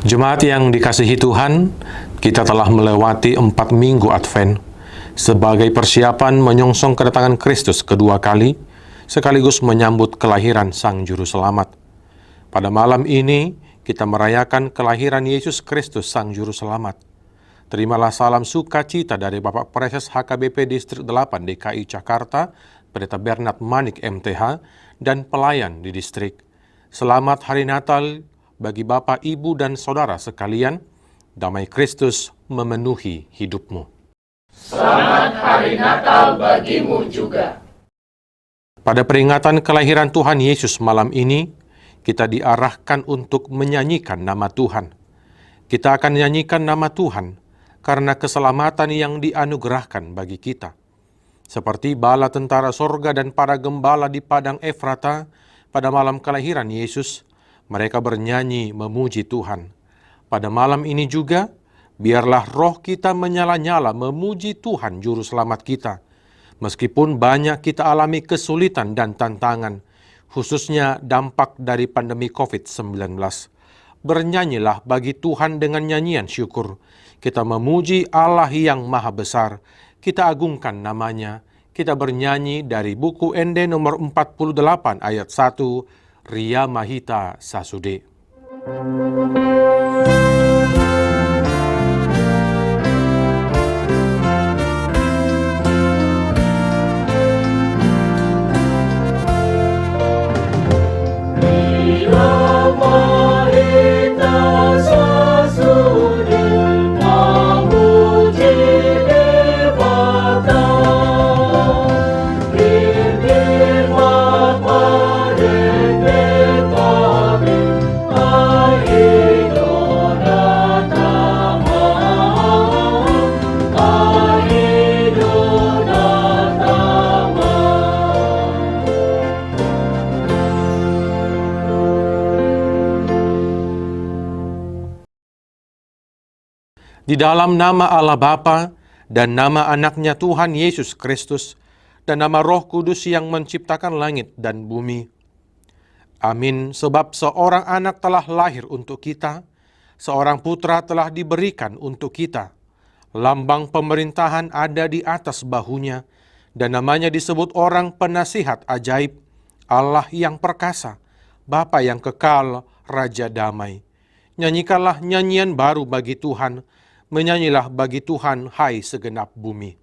Jemaat yang dikasihi Tuhan, kita telah melewati 4 minggu Advent sebagai persiapan menyongsong kedatangan Kristus kedua kali, sekaligus menyambut kelahiran Sang Juru Selamat. Pada malam ini, kita merayakan kelahiran Yesus Kristus Sang Juru Selamat. Terimalah salam sukacita dari Bapak Preses HKBP Distrik 8 DKI Jakarta, Pendeta Bernard Manik MTH, dan pelayan di distrik. Selamat Hari Natal bagi Bapak, Ibu, dan Saudara sekalian. Damai Kristus memenuhi hidupmu. Selamat Hari Natal bagimu juga. Pada peringatan kelahiran Tuhan Yesus malam ini, kita diarahkan untuk menyanyikan nama Tuhan. Kita akan menyanyikan nama Tuhan karena keselamatan yang dianugerahkan bagi kita. Seperti bala tentara sorga dan para gembala di padang Efrata pada malam kelahiran Yesus, mereka bernyanyi memuji Tuhan. Pada malam ini juga, biarlah roh kita menyala-nyala memuji Tuhan Juru Selamat kita. Meskipun banyak kita alami kesulitan dan tantangan, khususnya dampak dari pandemi COVID-19. Bernyanyilah bagi Tuhan dengan nyanyian syukur. Kita memuji Allah yang Maha Besar. Kita agungkan namanya. Kita bernyanyi dari buku Ende nomor 48 ayat 1, Ria Mahita Sasude. Di dalam nama Allah Bapa dan nama anaknya Tuhan Yesus Kristus dan nama Roh Kudus yang menciptakan langit dan bumi. Amin. Sebab seorang anak telah lahir untuk kita, seorang putra telah diberikan untuk kita. Lambang pemerintahan ada di atas bahunya, dan namanya disebut Orang Penasihat Ajaib, Allah yang perkasa, Bapa yang kekal, Raja Damai. Nyanyikanlah nyanyian baru bagi Tuhan, menyanyilah bagi Tuhan, hai segenap bumi.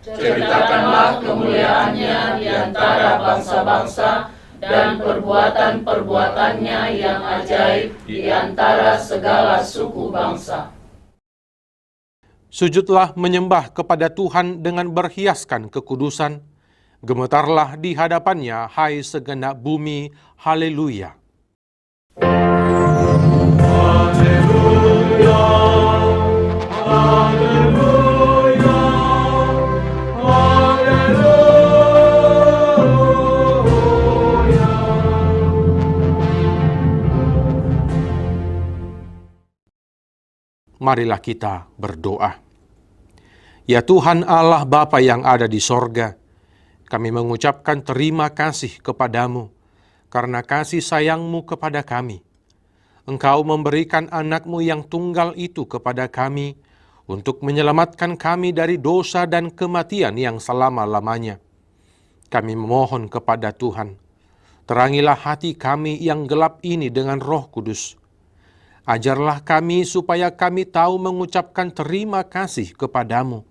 Ceritakanlah kemuliaannya di antara bangsa-bangsa dan perbuatan-perbuatannya yang ajaib di antara segala suku bangsa. Sujudlah menyembah kepada Tuhan dengan berhiaskan kekudusan. Gemetarlah di hadapannya, hai segenap bumi. Haleluya. Marilah kita berdoa. Ya Tuhan Allah Bapa yang ada di sorga, kami mengucapkan terima kasih kepadamu karena kasih sayang-Mu kepada kami. Engkau memberikan anak-Mu yang tunggal itu kepada kami untuk menyelamatkan kami dari dosa dan kematian yang selama-lamanya. Kami memohon kepada Tuhan, terangilah hati kami yang gelap ini dengan Roh Kudus. Ajarlah kami supaya kami tahu mengucapkan terima kasih kepadamu,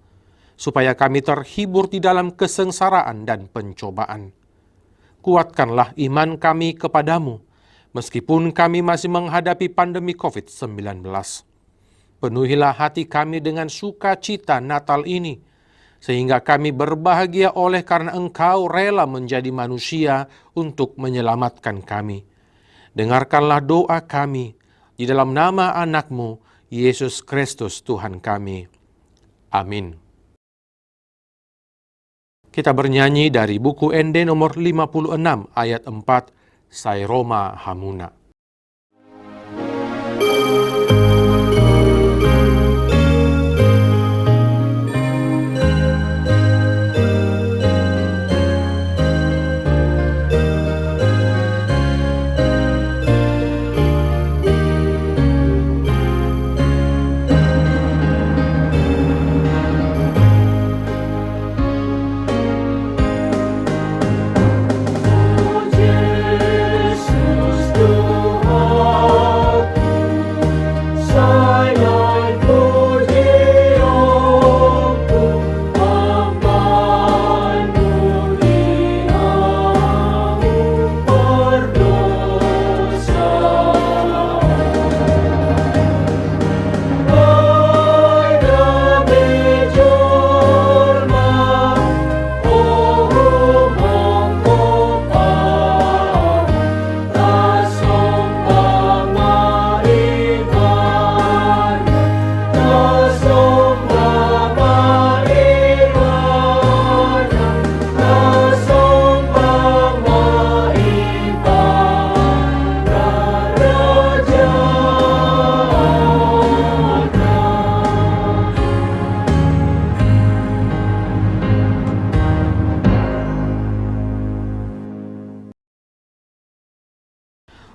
supaya kami terhibur di dalam kesengsaraan dan pencobaan. Kuatkanlah iman kami kepadamu, meskipun kami masih menghadapi pandemi COVID-19. Penuhilah hati kami dengan sukacita Natal ini, sehingga kami berbahagia oleh karena Engkau rela menjadi manusia untuk menyelamatkan kami. Dengarkanlah doa kami, di dalam nama anak-Mu, Yesus Kristus Tuhan kami. Amin. Kita bernyanyi dari buku Ende nomor 56 ayat 4, Sairoma Hamuna.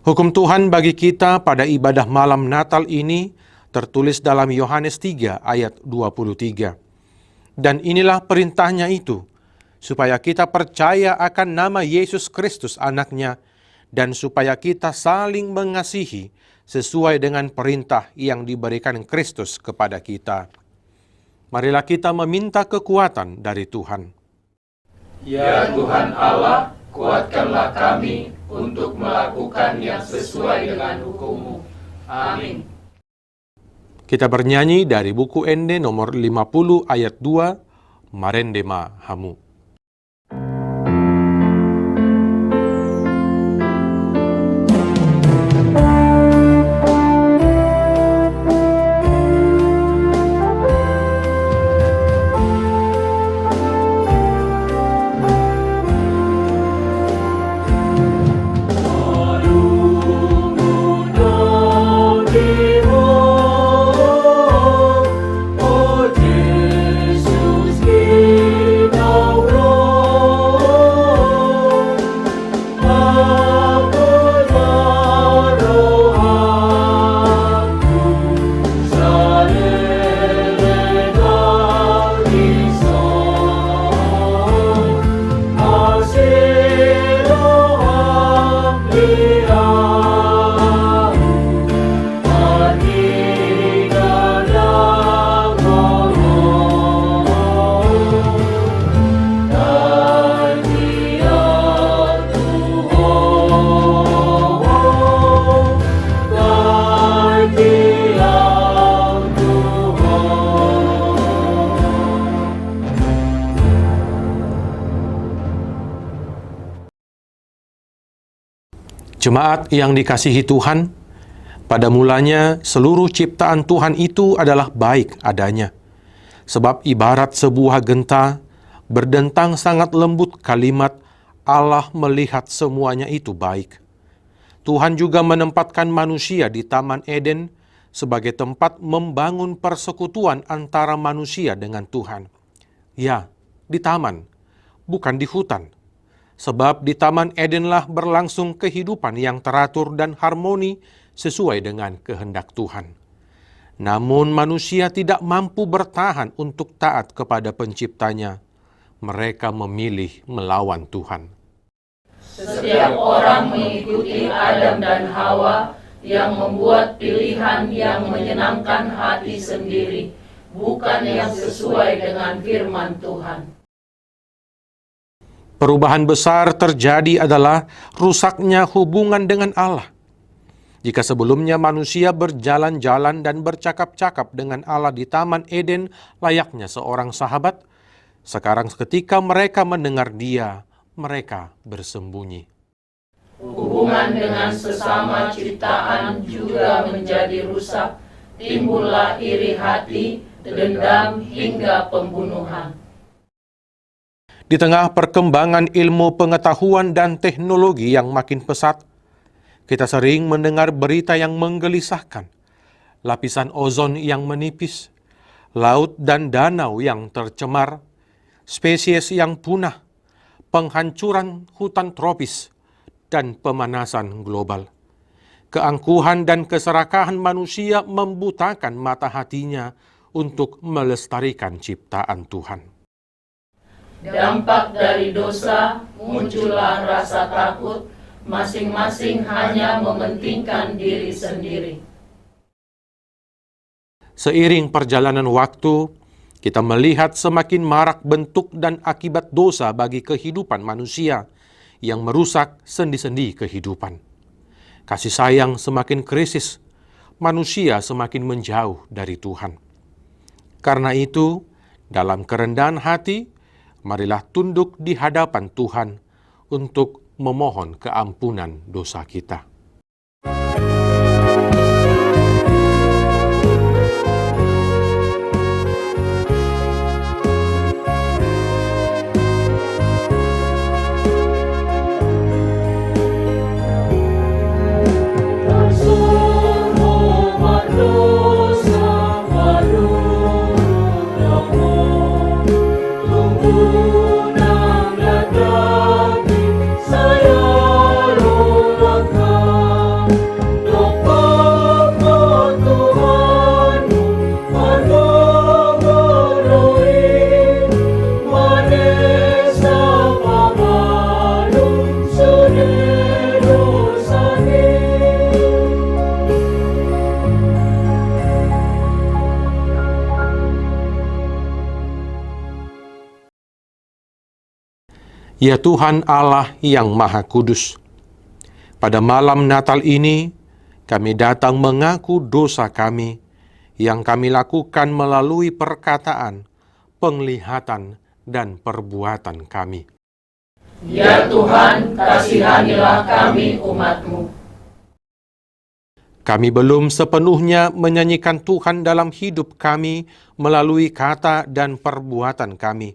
Hukum Tuhan bagi kita pada ibadah malam Natal ini tertulis dalam Yohanes 3 ayat 23. Dan inilah perintahnya itu, supaya kita percaya akan nama Yesus Kristus anaknya, dan supaya kita saling mengasihi sesuai dengan perintah yang diberikan Kristus kepada kita. Marilah kita meminta kekuatan dari Tuhan. Ya Tuhan Allah, kuatkanlah kami untuk melakukan yang sesuai dengan hukum-Mu. Amin. Kita bernyanyi dari buku Ende nomor 50 ayat 2, Marendema Hamu. Jemaat yang dikasihi Tuhan, pada mulanya seluruh ciptaan Tuhan itu adalah baik adanya. Sebab ibarat sebuah genta, berdentang sangat lembut kalimat, Allah melihat semuanya itu baik. Tuhan juga menempatkan manusia di Taman Eden sebagai tempat membangun persekutuan antara manusia dengan Tuhan. Ya, di taman, bukan di hutan. Sebab di Taman Edenlah berlangsung kehidupan yang teratur dan harmoni sesuai dengan kehendak Tuhan. Namun manusia tidak mampu bertahan untuk taat kepada penciptanya. Mereka memilih melawan Tuhan. Setiap orang mengikuti Adam dan Hawa yang membuat pilihan yang menyenangkan hati sendiri, bukan yang sesuai dengan firman Tuhan. Perubahan besar terjadi adalah rusaknya hubungan dengan Allah. Jika sebelumnya manusia berjalan-jalan dan bercakap-cakap dengan Allah di Taman Eden layaknya seorang sahabat, sekarang ketika mereka mendengar Dia, mereka bersembunyi. Hubungan dengan sesama ciptaan juga menjadi rusak, timbullah iri hati, dendam hingga pembunuhan. Di tengah perkembangan ilmu pengetahuan dan teknologi yang makin pesat, kita sering mendengar berita yang menggelisahkan. Lapisan ozon yang menipis, laut dan danau yang tercemar, spesies yang punah, penghancuran hutan tropis, dan pemanasan global. Keangkuhan dan keserakahan manusia membutakan mata hatinya untuk melestarikan ciptaan Tuhan. Dampak dari dosa muncullah rasa takut, masing-masing hanya mementingkan diri sendiri. Seiring perjalanan waktu, kita melihat semakin marak bentuk dan akibat dosa bagi kehidupan manusia yang merusak sendi-sendi kehidupan. Kasih sayang semakin krisis, manusia semakin menjauh dari Tuhan. Karena itu, dalam kerendahan hati, marilah tunduk di hadapan Tuhan untuk memohon keampunan dosa kita. Saya Ya Tuhan Allah yang Maha Kudus, pada malam Natal ini kami datang mengaku dosa kami yang kami lakukan melalui perkataan, penglihatan, dan perbuatan kami. Ya Tuhan, kasihanilah kami umat-Mu. Kami belum sepenuhnya menyanyikan Tuhan dalam hidup kami melalui kata dan perbuatan kami.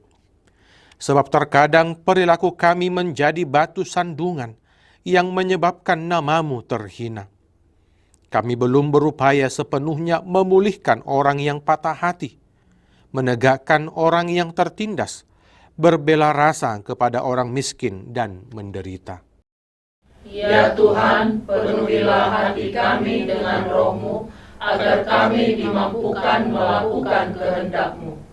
Sebab terkadang perilaku kami menjadi batu sandungan yang menyebabkan nama-Mu terhina. Kami belum berupaya sepenuhnya memulihkan orang yang patah hati, menegakkan orang yang tertindas, berbela rasa kepada orang miskin dan menderita. Ya Tuhan, penuhilah hati kami dengan Roh-Mu, agar kami dimampukan melakukan kehendak-Mu.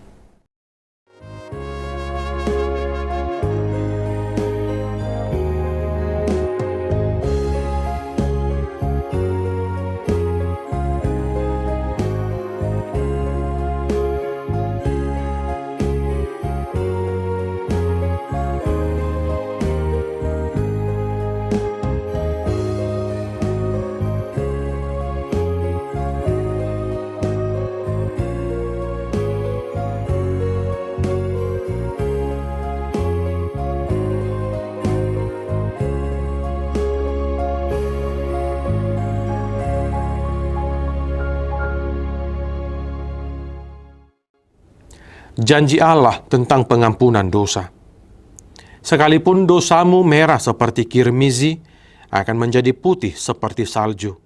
Janji Allah tentang pengampunan dosa. Sekalipun dosamu merah seperti kirmizi, akan menjadi putih seperti salju.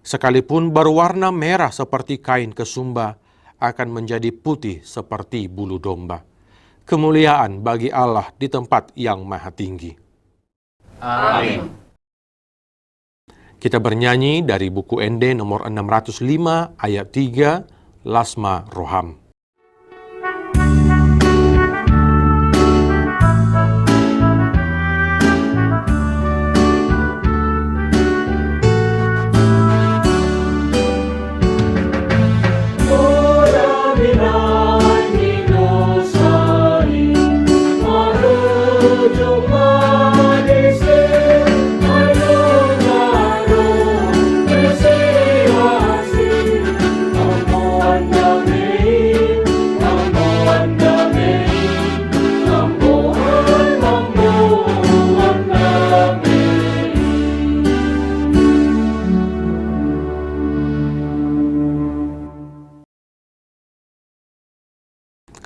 Sekalipun berwarna merah seperti kain kesumba, akan menjadi putih seperti bulu domba. Kemuliaan bagi Allah di tempat yang maha tinggi. Amin. Kita bernyanyi dari buku ND nomor 605 ayat 3, Lasma Roham.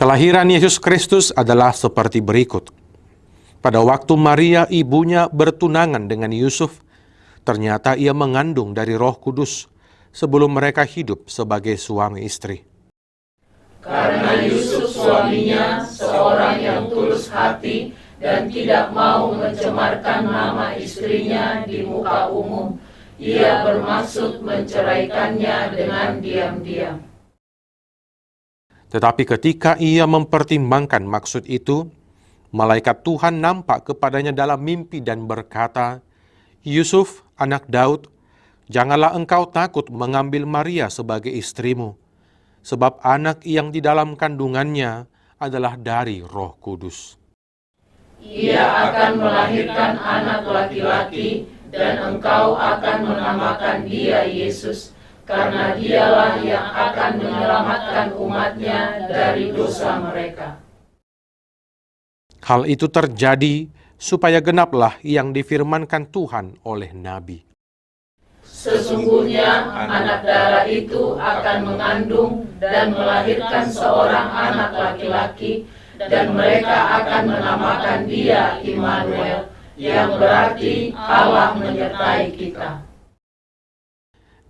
Kelahiran Yesus Kristus adalah seperti berikut. Pada waktu Maria ibunya bertunangan dengan Yusuf, ternyata ia mengandung dari Roh Kudus sebelum mereka hidup sebagai suami istri. Karena Yusuf suaminya seorang yang tulus hati dan tidak mau mencemarkan nama istrinya di muka umum, ia bermaksud menceraikannya dengan diam-diam. Tetapi ketika ia mempertimbangkan maksud itu, malaikat Tuhan nampak kepadanya dalam mimpi dan berkata, "Yusuf, anak Daud, janganlah engkau takut mengambil Maria sebagai istrimu, sebab anak yang di dalam kandungannya adalah dari Roh Kudus. Ia akan melahirkan anak laki-laki, dan engkau akan menamakan dia Yesus, karena dialah yang akan menyelamatkan umatnya dari dosa mereka." Hal itu terjadi supaya genaplah yang difirmankan Tuhan oleh Nabi. Sesungguhnya anak darah itu akan mengandung dan melahirkan seorang anak laki-laki, dan mereka akan menamakan dia Immanuel, yang berarti Allah menyertai kita.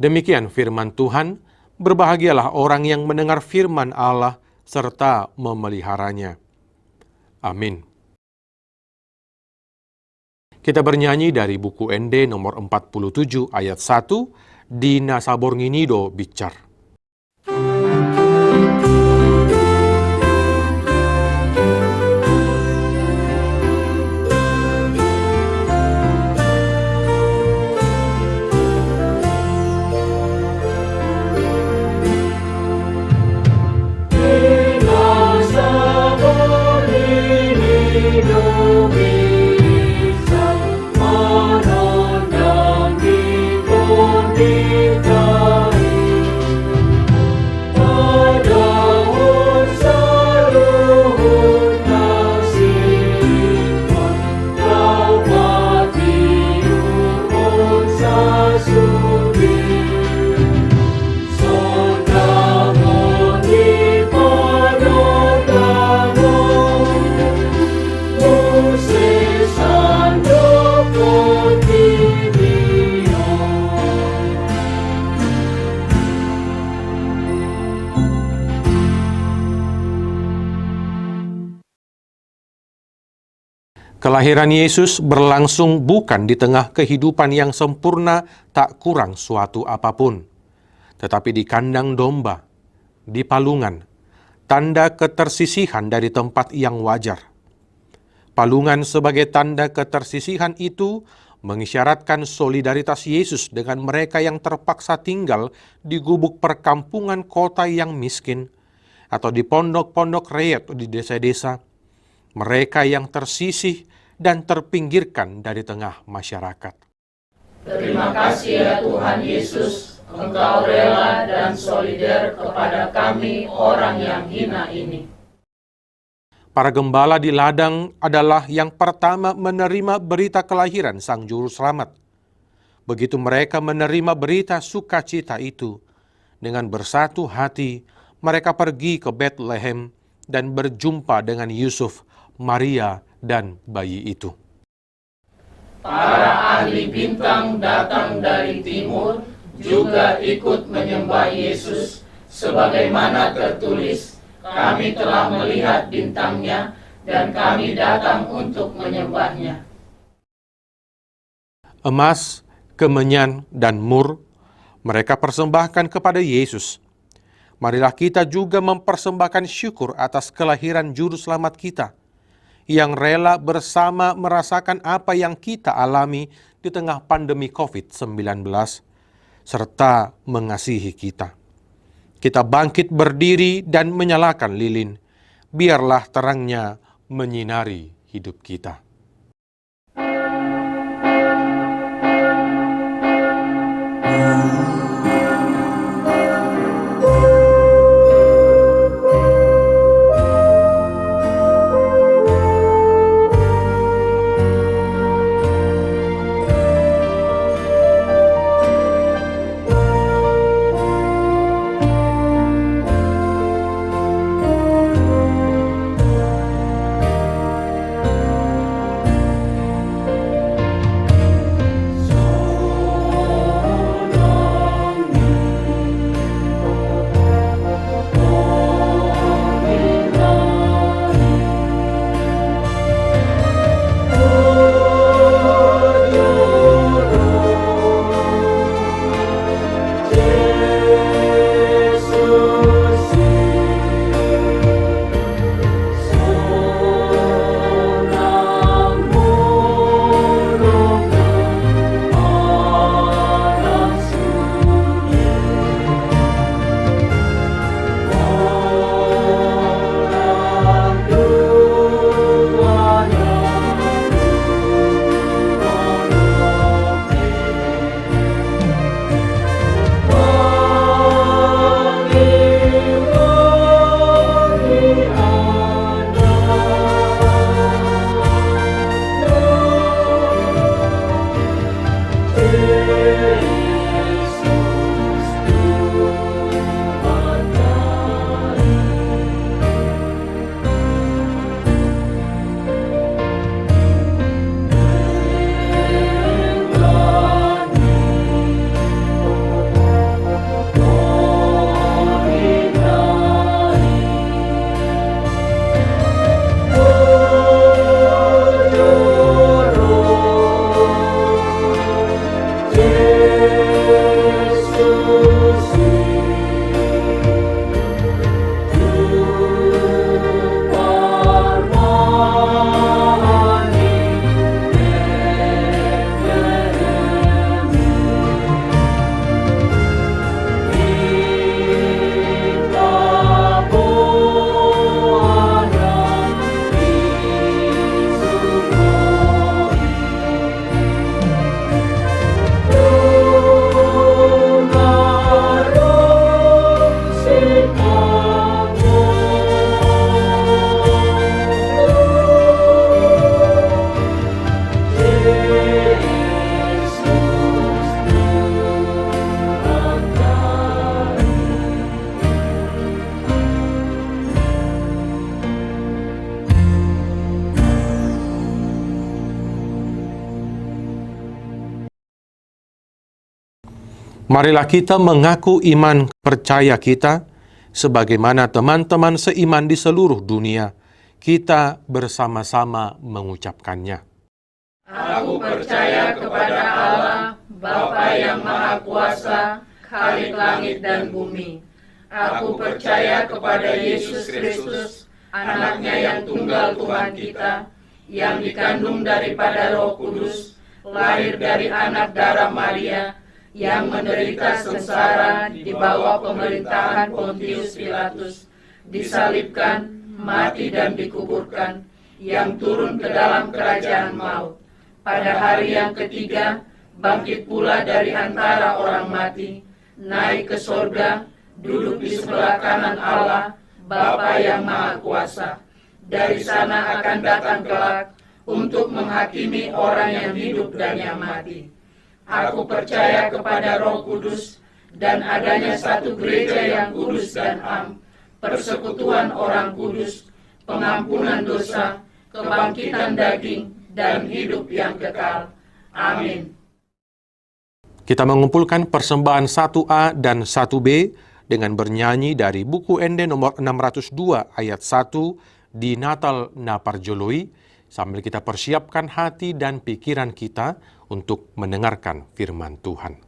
Demikian firman Tuhan, berbahagialah orang yang mendengar firman Allah serta memeliharanya. Amin. Kita bernyanyi dari buku ND nomor 47 ayat 1, Dina Sabornginido Bicar. Dina Sabornginido Bicar. Kelahiran Yesus berlangsung bukan di tengah kehidupan yang sempurna tak kurang suatu apapun, tetapi di kandang domba, di palungan, tanda ketersisihan dari tempat yang wajar. Palungan sebagai tanda ketersisihan itu mengisyaratkan solidaritas Yesus dengan mereka yang terpaksa tinggal di gubuk perkampungan kota yang miskin, atau di pondok-pondok reot di desa-desa, mereka yang tersisih dan terpinggirkan dari tengah masyarakat. Terima kasih ya Tuhan Yesus, Engkau rela dan solidar kepada kami orang yang hina ini. Para gembala di ladang adalah yang pertama menerima berita kelahiran Sang Juru Selamat. Begitu mereka menerima berita sukacita itu, dengan bersatu hati mereka pergi ke Bethlehem dan berjumpa dengan Yusuf, Maria, dan bayi itu. Para ahli bintang datang dari timur juga ikut menyembah Yesus, sebagaimana tertulis, kami telah melihat bintangnya dan kami datang untuk menyembahnya. Emas, kemenyan, dan mur mereka persembahkan kepada Yesus. Marilah kita juga mempersembahkan syukur atas kelahiran Juru Selamat kita, yang rela bersama merasakan apa yang kita alami di tengah pandemi COVID-19, serta mengasihi kita. Kita bangkit berdiri dan menyalakan lilin, biarlah terangnya menyinari hidup kita. Marilah kita mengaku iman percaya kita, sebagaimana teman-teman seiman di seluruh dunia, Kita bersama-sama mengucapkannya. Aku percaya kepada Allah, Bapa yang Maha Kuasa, Khalik langit dan bumi. Aku percaya kepada Yesus Kristus, anaknya yang tunggal Tuhan kita, yang dikandung daripada Roh Kudus, lahir dari anak darah Maria, yang menderita sengsara di bawah pemerintahan Pontius Pilatus, disalibkan, mati dan dikuburkan, yang turun ke dalam kerajaan maut. Pada hari yang ketiga, bangkit pula dari antara orang mati, naik ke sorga, duduk di sebelah kanan Allah, Bapa yang Maha Kuasa. Dari sana akan datang kelak untuk menghakimi orang yang hidup dan yang mati. Aku percaya kepada Roh Kudus dan adanya satu gereja yang kudus dan am, persekutuan orang kudus, pengampunan dosa, kebangkitan daging, dan hidup yang kekal. Amin. Kita mengumpulkan persembahan 1A dan 1B dengan bernyanyi dari buku Ende nomor 602 ayat 1 di Natal Naparjoloi, sambil kita persiapkan hati dan pikiran kita untuk mendengarkan firman Tuhan.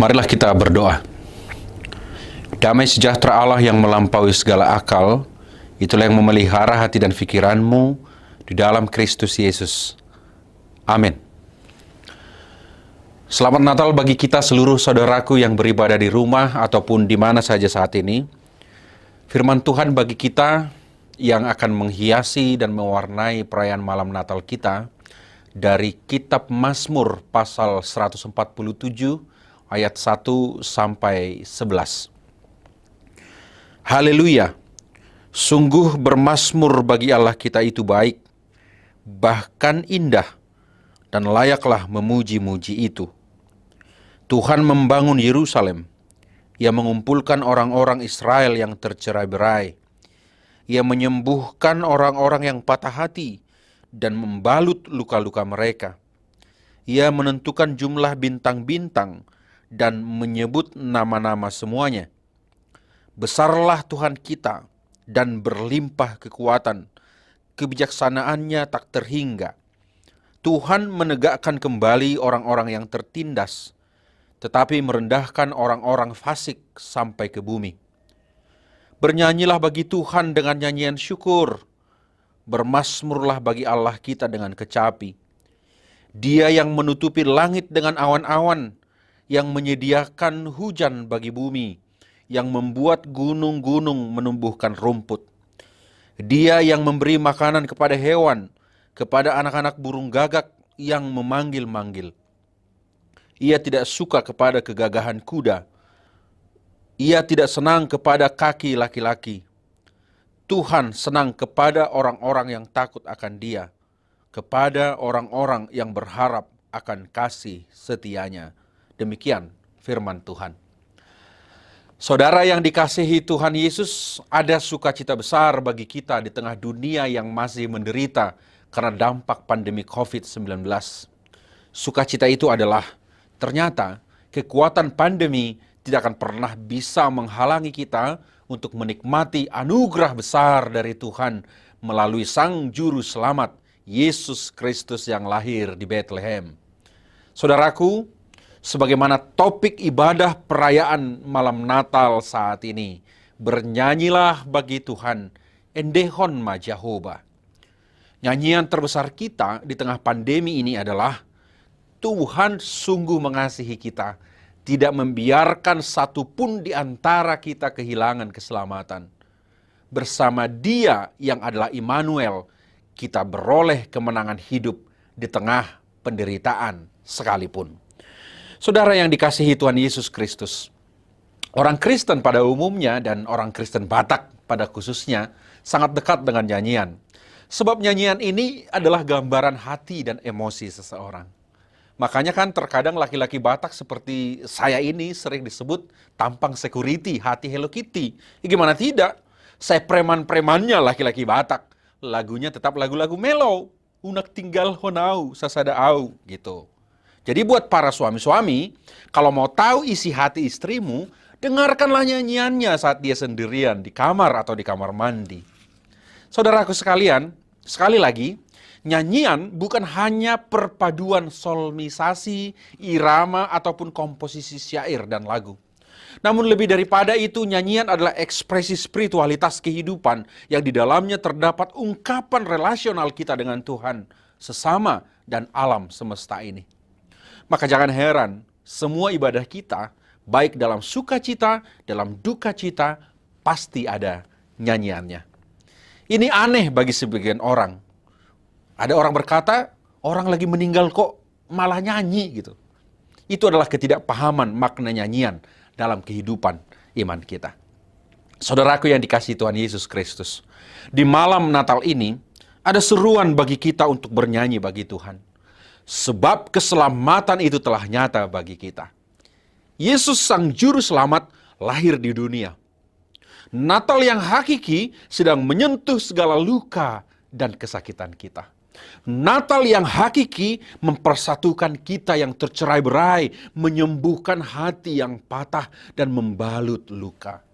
Marilah kita berdoa. Damai sejahtera Allah yang melampaui segala akal, itulah yang memelihara hati dan pikiranmu di dalam Kristus Yesus. Amin. Selamat Natal bagi kita seluruh saudaraku yang beribadah di rumah ataupun di mana saja saat ini. Firman Tuhan bagi kita yang akan menghiasi dan mewarnai perayaan malam Natal kita dari Kitab Mazmur pasal 147 ayat 1 sampai 11. Haleluya! Sungguh bermazmur bagi Allah kita itu baik, bahkan indah, dan layaklah memuji-muji itu. Tuhan membangun Yerusalem. Ia mengumpulkan orang-orang Israel yang tercerai-berai. Ia menyembuhkan orang-orang yang patah hati dan membalut luka-luka mereka. Ia menentukan jumlah bintang-bintang dan menyebut nama-nama semuanya. Besarlah Tuhan kita dan berlimpah kekuatan, kebijaksanaannya tak terhingga. Tuhan menegakkan kembali orang-orang yang tertindas, tetapi merendahkan orang-orang fasik sampai ke bumi. Bernyanyilah bagi Tuhan dengan nyanyian syukur, bermazmurlah bagi Allah kita dengan kecapi. Dia yang menutupi langit dengan awan-awan, yang menyediakan hujan bagi bumi, yang membuat gunung-gunung menumbuhkan rumput. Dia yang memberi makanan kepada hewan, kepada anak-anak burung gagak yang memanggil-manggil. Ia tidak suka kepada kegagahan kuda. Ia tidak senang kepada kaki laki-laki. Tuhan senang kepada orang-orang yang takut akan Dia, kepada orang-orang yang berharap akan kasih setianya. Demikian firman Tuhan. Saudara yang dikasihi Tuhan Yesus, ada sukacita besar bagi kita di tengah dunia yang masih menderita karena dampak pandemi COVID-19. Sukacita itu adalah ternyata kekuatan pandemi tidak akan pernah bisa menghalangi kita untuk menikmati anugerah besar dari Tuhan melalui Sang Juru Selamat, Yesus Kristus yang lahir di Bethlehem. Saudaraku, sebagaimana topik ibadah perayaan malam Natal saat ini, bernyanyilah bagi Tuhan, Endehon ma Jehovah. Nyanyian terbesar kita di tengah pandemi ini adalah Tuhan sungguh mengasihi kita, tidak membiarkan satu pun di antara kita kehilangan keselamatan. Bersama Dia yang adalah Immanuel, kita beroleh kemenangan hidup di tengah penderitaan sekalipun. Saudara yang dikasihi Tuhan Yesus Kristus, orang Kristen pada umumnya dan orang Kristen Batak pada khususnya sangat dekat dengan nyanyian. Sebab nyanyian ini adalah gambaran hati dan emosi seseorang. Makanya kan terkadang laki-laki Batak seperti saya ini sering disebut tampang security, hati Hello Kitty. Ya gimana tidak? Saya preman-premannya laki-laki Batak. Lagunya tetap lagu-lagu mellow. Unak tinggal honau, sasada au, gitu. Jadi buat para suami-suami, kalau mau tahu isi hati istrimu, dengarkanlah nyanyiannya saat dia sendirian di kamar atau di kamar mandi. Saudaraku sekalian, sekali lagi, nyanyian bukan hanya perpaduan solmisasi, irama, ataupun komposisi syair dan lagu. Namun lebih daripada itu, nyanyian adalah ekspresi spiritualitas kehidupan yang di dalamnya terdapat ungkapan relasional kita dengan Tuhan, sesama, dan alam semesta ini. Maka jangan heran, semua ibadah kita, baik dalam sukacita, dalam duka cita, pasti ada nyanyiannya. Ini aneh bagi sebagian orang. Ada orang berkata, orang lagi meninggal kok malah nyanyi gitu. Itu adalah ketidakpahaman makna nyanyian dalam kehidupan iman kita. Saudaraku yang dikasihi Tuhan Yesus Kristus, di malam Natal ini ada seruan bagi kita untuk bernyanyi bagi Tuhan. Sebab keselamatan itu telah nyata bagi kita. Yesus Sang Juru Selamat lahir di dunia. Natal yang hakiki sedang menyentuh segala luka dan kesakitan kita. Natal yang hakiki mempersatukan kita yang tercerai-berai, menyembuhkan hati yang patah dan membalut luka.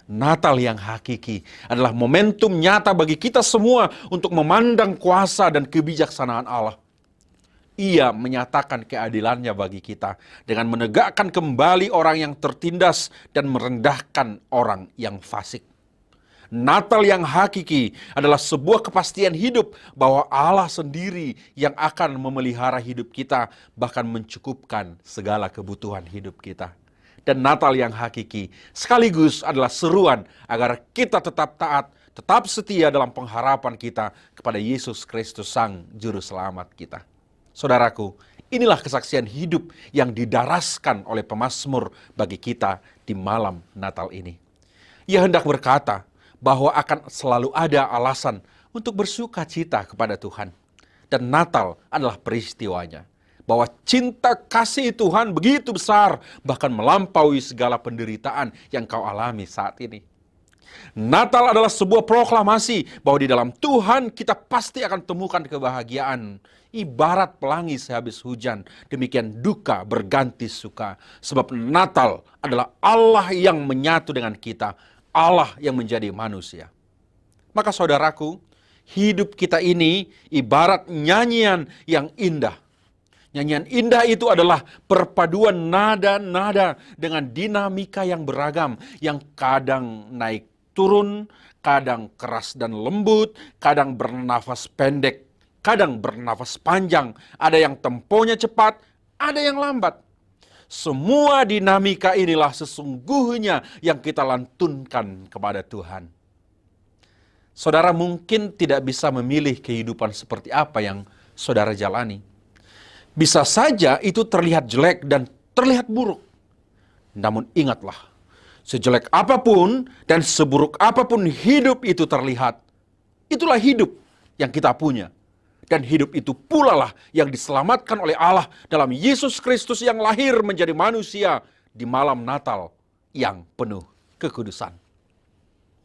Natal yang hakiki adalah momentum nyata bagi kita semua untuk memandang kuasa dan kebijaksanaan Allah. Ia menyatakan keadilannya bagi kita dengan menegakkan kembali orang yang tertindas dan merendahkan orang yang fasik. Natal yang hakiki adalah sebuah kepastian hidup bahwa Allah sendiri yang akan memelihara hidup kita, bahkan mencukupkan segala kebutuhan hidup kita. Dan Natal yang hakiki sekaligus adalah seruan agar kita tetap taat, tetap setia dalam pengharapan kita kepada Yesus Kristus Sang Juru Selamat kita. Saudaraku, inilah kesaksian hidup yang didaraskan oleh pemazmur bagi kita di malam Natal ini. Ia hendak berkata bahwa akan selalu ada alasan untuk bersuka cita kepada Tuhan. Dan Natal adalah peristiwanya. Bahwa cinta kasih Tuhan begitu besar, bahkan melampaui segala penderitaan yang kau alami saat ini. Natal adalah sebuah proklamasi bahwa di dalam Tuhan kita pasti akan temukan kebahagiaan. Ibarat pelangi sehabis hujan, demikian duka berganti suka. Sebab Natal adalah Allah yang menyatu dengan kita, Allah yang menjadi manusia. Maka saudaraku, hidup kita ini ibarat nyanyian yang indah. Nyanyian indah itu adalah perpaduan nada-nada dengan dinamika yang beragam, yang kadang naik turun, kadang keras dan lembut, kadang bernafas pendek, kadang bernafas panjang, ada yang temponya cepat, ada yang lambat. Semua dinamika inilah sesungguhnya yang kita lantunkan kepada Tuhan. Saudara mungkin tidak bisa memilih kehidupan seperti apa yang saudara jalani. Bisa saja itu terlihat jelek dan terlihat buruk. Namun ingatlah, sejelek apapun dan seburuk apapun hidup itu terlihat, itulah hidup yang kita punya. Dan hidup itu pula lah yang diselamatkan oleh Allah dalam Yesus Kristus yang lahir menjadi manusia di malam Natal yang penuh kekudusan.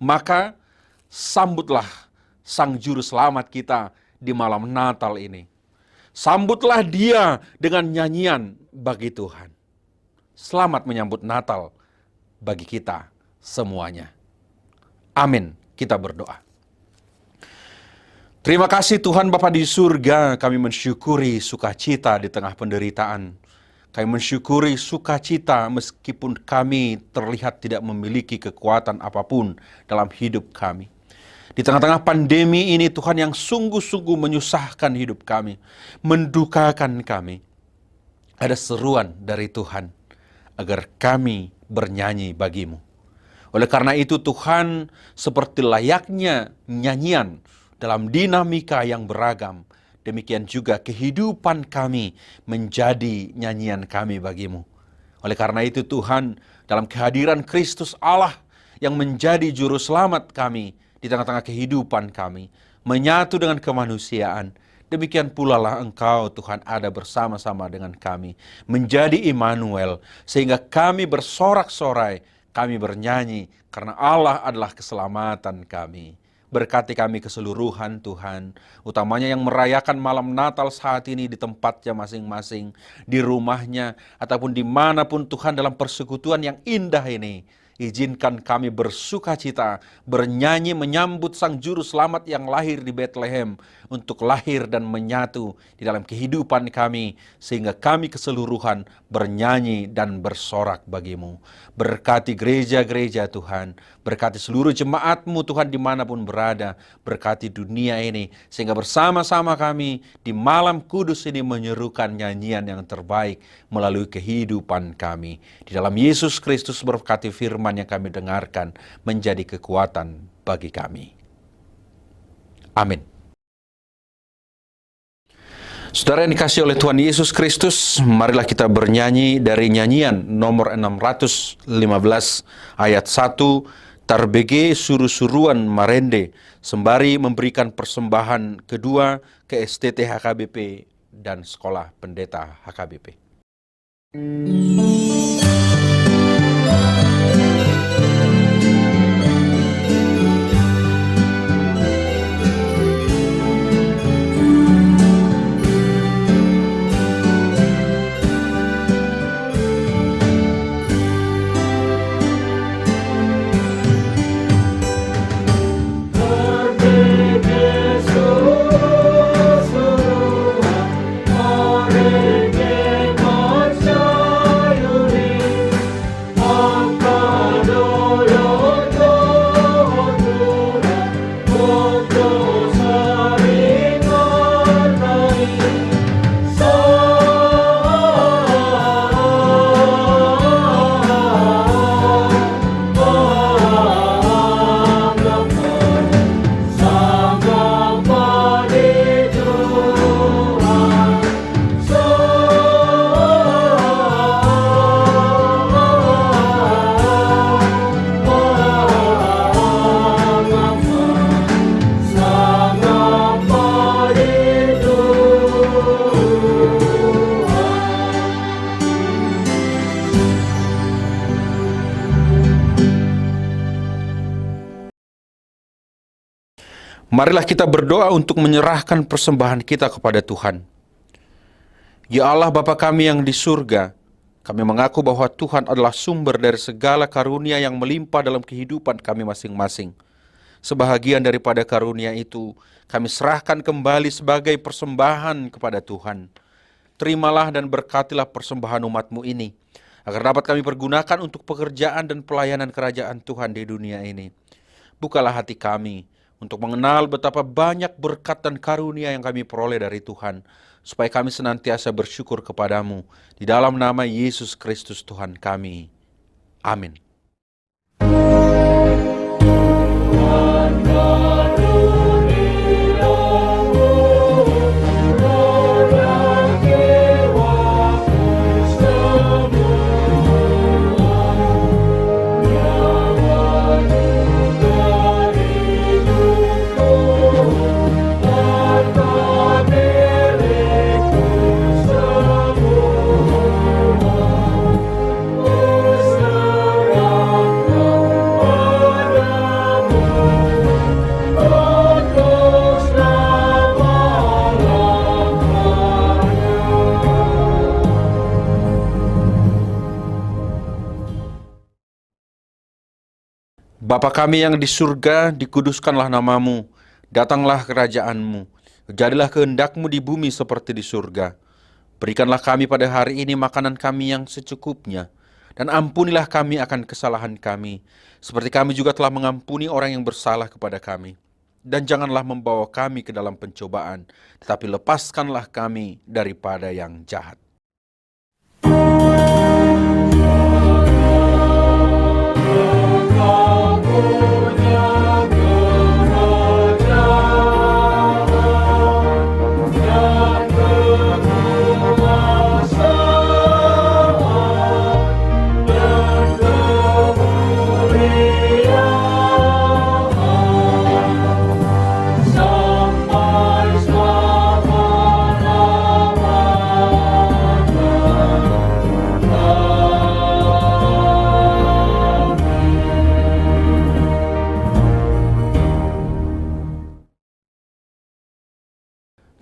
Maka sambutlah Sang Juru Selamat kita di malam Natal ini. Sambutlah Dia dengan nyanyian bagi Tuhan. Selamat menyambut Natal bagi kita semuanya. Amin. Kita berdoa. Terima kasih Tuhan Bapa di surga, kami mensyukuri sukacita di tengah penderitaan. Kami mensyukuri sukacita meskipun kami terlihat tidak memiliki kekuatan apapun dalam hidup kami. Di tengah-tengah pandemi ini Tuhan yang sungguh-sungguh menyusahkan hidup kami, mendukakan kami. Ada seruan dari Tuhan agar kami bernyanyi bagimu. Oleh karena itu Tuhan, seperti layaknya nyanyian dalam dinamika yang beragam, demikian juga kehidupan kami menjadi nyanyian kami bagimu. Oleh karena itu Tuhan, dalam kehadiran Kristus Allah yang menjadi juru selamat kami di tengah-tengah kehidupan kami, menyatu dengan kemanusiaan, demikian pula lah Engkau Tuhan ada bersama-sama dengan kami, menjadi Immanuel, sehingga kami bersorak-sorai, kami bernyanyi, karena Allah adalah keselamatan kami. Berkati kami keseluruhan Tuhan, utamanya yang merayakan malam Natal saat ini di tempatnya masing-masing, di rumahnya, ataupun dimanapun Tuhan dalam persekutuan yang indah ini. Izinkan kami bersukacita, bernyanyi menyambut Sang Juru Selamat yang lahir di Bethlehem untuk lahir dan menyatu di dalam kehidupan kami, sehingga kami keseluruhan bernyanyi dan bersorak bagimu. Berkati gereja-gereja Tuhan, berkati seluruh jemaat-Mu Tuhan dimanapun berada, berkati dunia ini, sehingga bersama-sama kami di malam kudus ini menyerukan nyanyian yang terbaik melalui kehidupan kami. Di dalam Yesus Kristus berkati firman yang kami dengarkan menjadi kekuatan bagi kami. Amin. Saudara yang dikasihi oleh Tuhan Yesus Kristus, marilah kita bernyanyi dari nyanyian nomor 615 ayat 1, Tarbege Suru-suruan Marende, sembari memberikan persembahan kedua ke STT HKBP dan Sekolah Pendeta HKBP. Marilah kita berdoa untuk menyerahkan persembahan kita kepada Tuhan. Ya Allah Bapa kami yang di surga, kami mengaku bahwa Tuhan adalah sumber dari segala karunia yang melimpah dalam kehidupan kami masing-masing. Sebahagian daripada karunia itu, kami serahkan kembali sebagai persembahan kepada Tuhan. Terimalah dan berkatilah persembahan umat-Mu ini, agar dapat kami pergunakan untuk pekerjaan dan pelayanan kerajaan Tuhan di dunia ini. Bukalah hati kami untuk mengenal betapa banyak berkat dan karunia yang kami peroleh dari Tuhan, supaya kami senantiasa bersyukur kepadamu. Di dalam nama Yesus Kristus Tuhan kami. Amin. Bapa kami yang di surga, dikuduskanlah namamu, Datanglah kerajaan-Mu, jadilah kehendak-Mu di bumi seperti di surga. Berikanlah kami pada hari ini makanan kami yang secukupnya, dan ampunilah kami akan kesalahan kami, seperti kami juga telah mengampuni orang yang bersalah kepada kami. Dan janganlah membawa kami ke dalam pencobaan, tetapi lepaskanlah kami daripada yang jahat.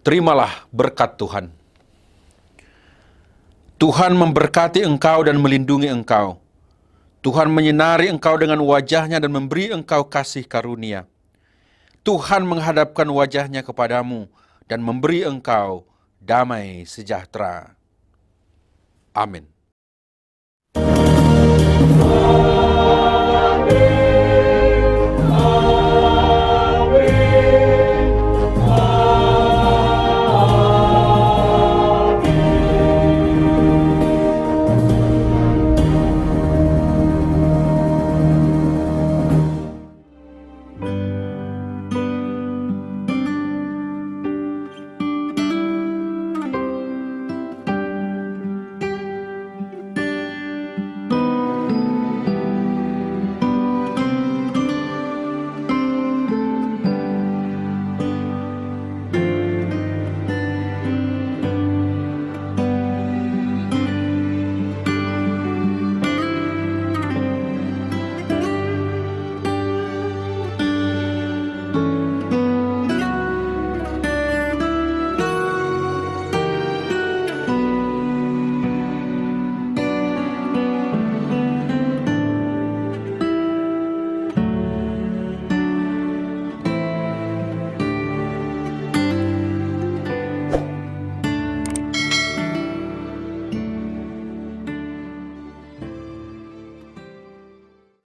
Terimalah berkat Tuhan. Tuhan memberkati engkau dan melindungi engkau. Tuhan menyinari engkau dengan wajah-Nya dan memberi engkau kasih karunia. Tuhan menghadapkan wajah-Nya kepadamu dan memberi engkau damai sejahtera. Amin.